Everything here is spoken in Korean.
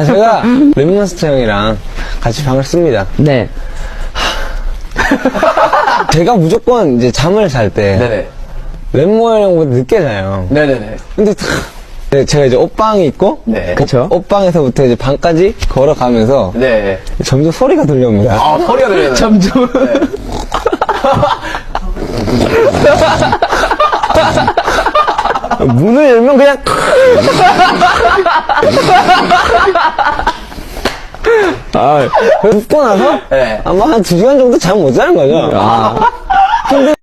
제가 랩몬스터 형이랑 같이 방을 씁니다. 네. 제가 무조건 이제 잠을 잘 때 네네. 랩모 형보다 늦게 자요. 네네네. 근데 네, 제가 이제 옷방이 있고 네. 그쵸. 옷방에서부터 이제 방까지 걸어가면서 네. 점점 소리가 들려옵니다. 아, 소리가 들려요. 점점. 문을 열면 그냥 눕고 나서 네. 아마 한 2시간 정도 잠 못 자는 거죠. 아. 근데